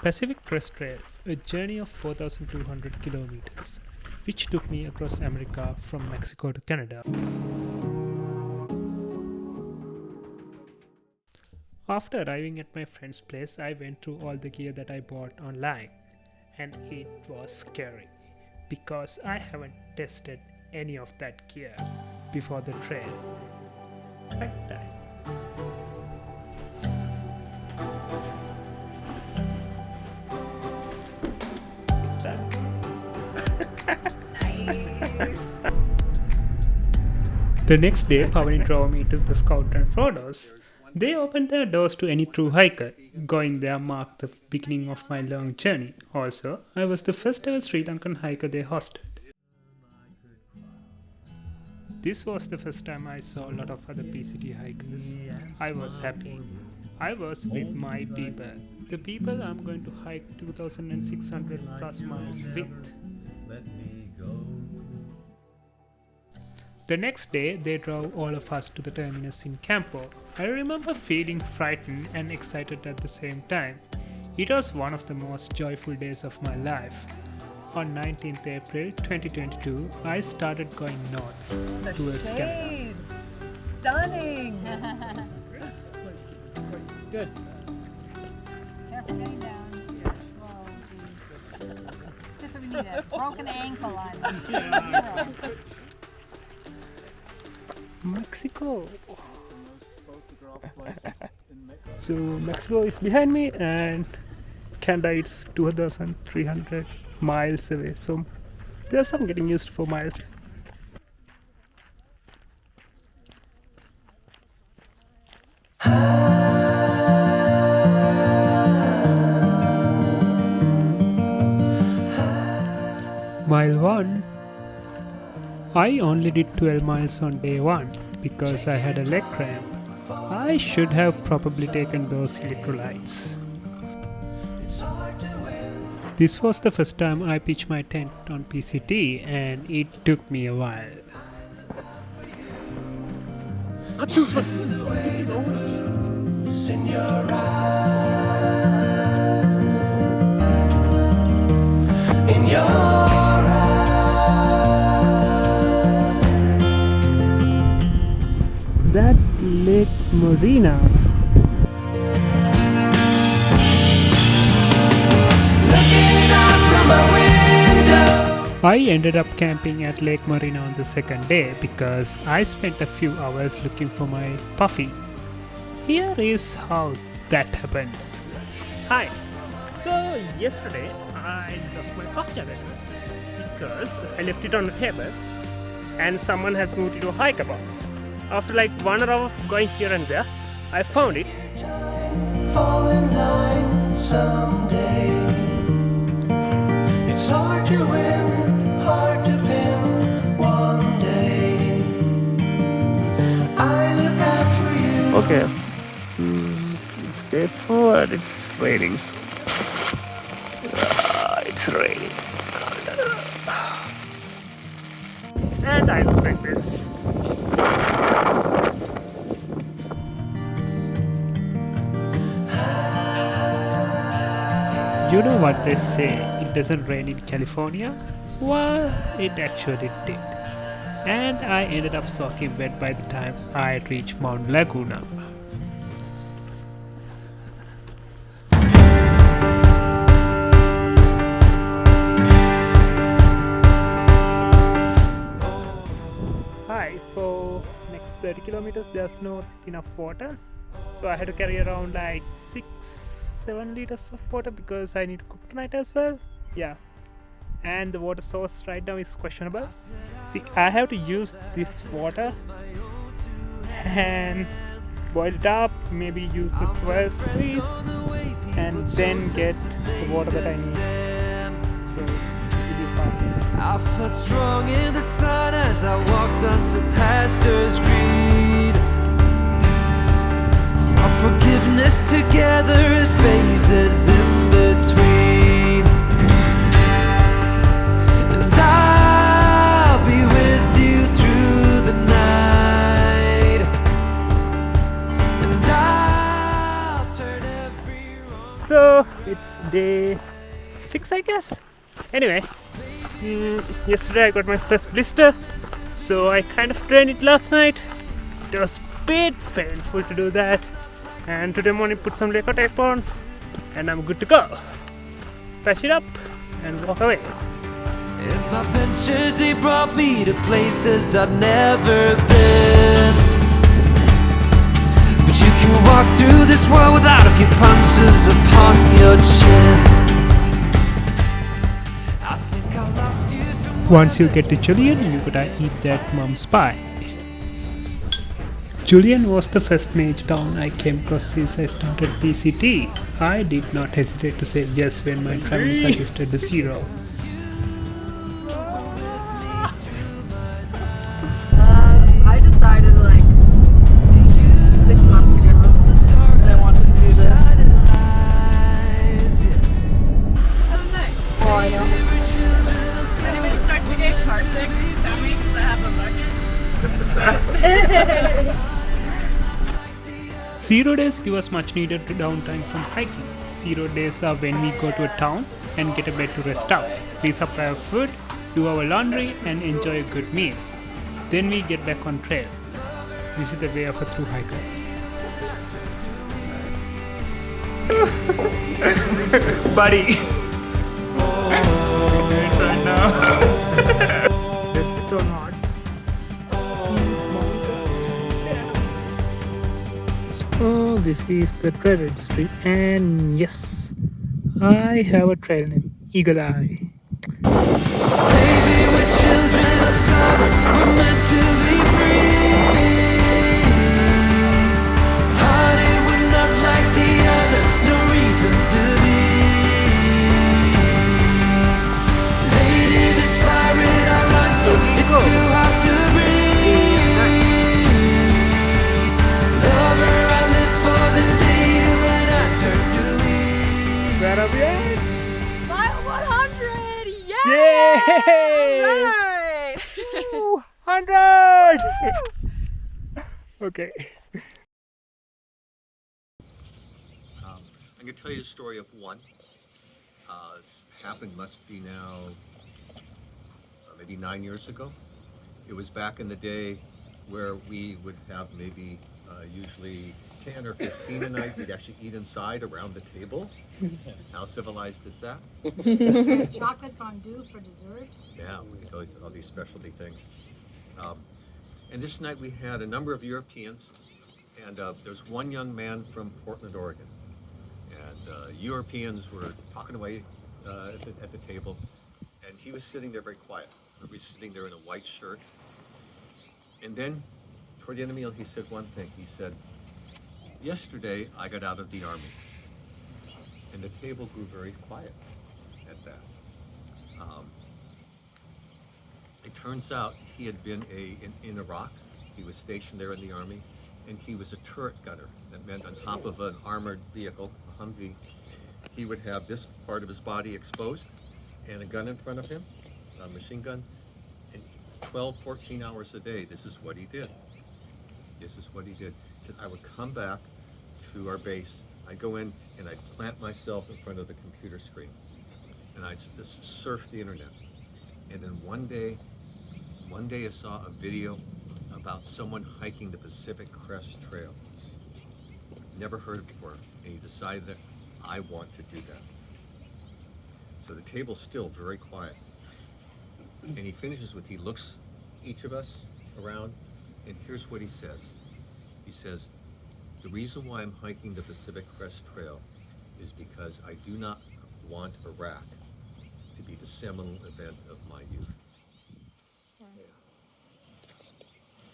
Pacific Crest Trail, a journey of 4,200 kilometers, which took me across America from Mexico to Canada. After arriving at my friend's place, I went through all the gear that I bought online, and it was scary because I haven't tested any of that gear before the trail. Right time. The next day, Pavani drove me to the Scout and Frodo's. They opened their doors to any true hiker. Going there marked the beginning of my long journey. Also, I was the first ever Sri Lankan hiker they hosted. This was the first time I saw a lot of other PCT hikers. I was happy. I was with my people. The people I'm going to hike 2,600 plus miles with. The next day, they drove all of us to the terminus in Campo. I remember feeling frightened and excited at the same time. It was one of the most joyful days of my life. On 19th April 2022, I started going north towards Canada. Stunning! Good. Careful getting down. Whoa, geez. Just so we need a broken ankle on zero. Mexico. So Mexico is behind me and Canada is 2,300 miles away. So there's some getting used for miles. Mile 1. I only did 12 miles on day 1 because I had a leg cramp. I should have probably taken those electrolytes. This was the first time I pitched my tent on PCT and it took me a while. That's Lake Marina. I ended up camping at Lake Marina on the second day because I spent a few hours looking for my puffy. Here is how that happened. Hi. So yesterday I lost my puff jacket because I left it on the table and someone has moved it to a hiker box. After like 1 hour of going here and there, I found it. Fall in line someday. It's hard to win, hard to pin one day. I look out for you. Okay. Stay forward, it's raining. It's raining. And I look like this. You know what they say, it doesn't rain in California? Well, it actually did. And I ended up soaking wet by the time I reached Mount Laguna. Hi, for next 30 kilometers there's not enough water. So I had to carry around like 6-7 liters of water because I need to cook tonight as well. Yeah. And the water source right now is questionable. See, I have to use this water and boil it up, maybe use the swell squeeze and then get the water that I need. So it'll be fun. I felt strong in the sun as I walked onto Pastor's Green. Saw forgiveness together, spaces in between. And I'll be with you through the night. And I'll turn every wrong. So It's day 6, I guess. Anyway, yesterday I got my first blister, so I kind of drained it last night. It was a bit painful to do that, and today morning put some Lego tape on, and I'm good to go. Patch it up and walk away. And my ventures, they brought me to places I've never been. But you can walk through this world without a few punches upon your chin. I think I lost you somewhere. Once you get to Julian, you gotta eat that mum's pie. Julian was the first major town I came across since I started PCT. I did not hesitate to say yes when my travel suggested the 0. I decided like 6 months ago that I wanted to do this. Oh, I know. If anybody starts to get car sick, tell me because I have a bucket. 0 days give us much needed downtime from hiking. 0 days are when we go to a town and get a bed to rest out. We supply our food, do our laundry, and enjoy a good meal. Then we get back on trail. This is the way of a thru hiker. Buddy! Right now. Biscuits or not? So this is the trail registry, and yes, I have a trail name, Eagle Eye. Baby, we're children of summer, we're meant to be free. Honey, we're not like the other, no reason to be. Lady, there's fire in our lungs, so it's too hot to breathe. Lover, I live for the day when I turn to me. Where are we at? Mile 100! Yay! Yay! Alright! 200! Okay. I'm going to tell you the story of one. It's happened, must be now maybe 9 years ago. It was back in the day where we would have maybe usually 10 or 15 a night. We'd actually eat inside around the table. How civilized is that? Chocolate fondue for dessert. Yeah, we always all these specialty things. And this night we had a number of Europeans, and there's one young man from Portland, Oregon. And Europeans were talking away at the table, and he was sitting there very quiet. He was sitting there in a white shirt. And then, toward the end of the meal, he said one thing. He said, "Yesterday I got out of the army." And the table grew very quiet at that. It turns out he had been in Iraq. He was stationed there in the army, and he was a turret gunner. That meant on top of an armored vehicle, a Humvee, he would have this part of his body exposed and a gun in front of him, a machine gun, and 12, 14 hours a day, this is what he did. This is what he did. He said, I would come back to our base, I'd go in and I'd plant myself in front of the computer screen, and I'd just surf the internet. And then one day I saw a video about someone hiking the Pacific Crest Trail. Never heard it before, and he decided that I want to do that. So the table's still very quiet. And he finishes with, he looks each of us around, and here's what he says. He says, the reason why I'm hiking the Pacific Crest Trail is because I do not want Iraq to be the seminal event of my youth.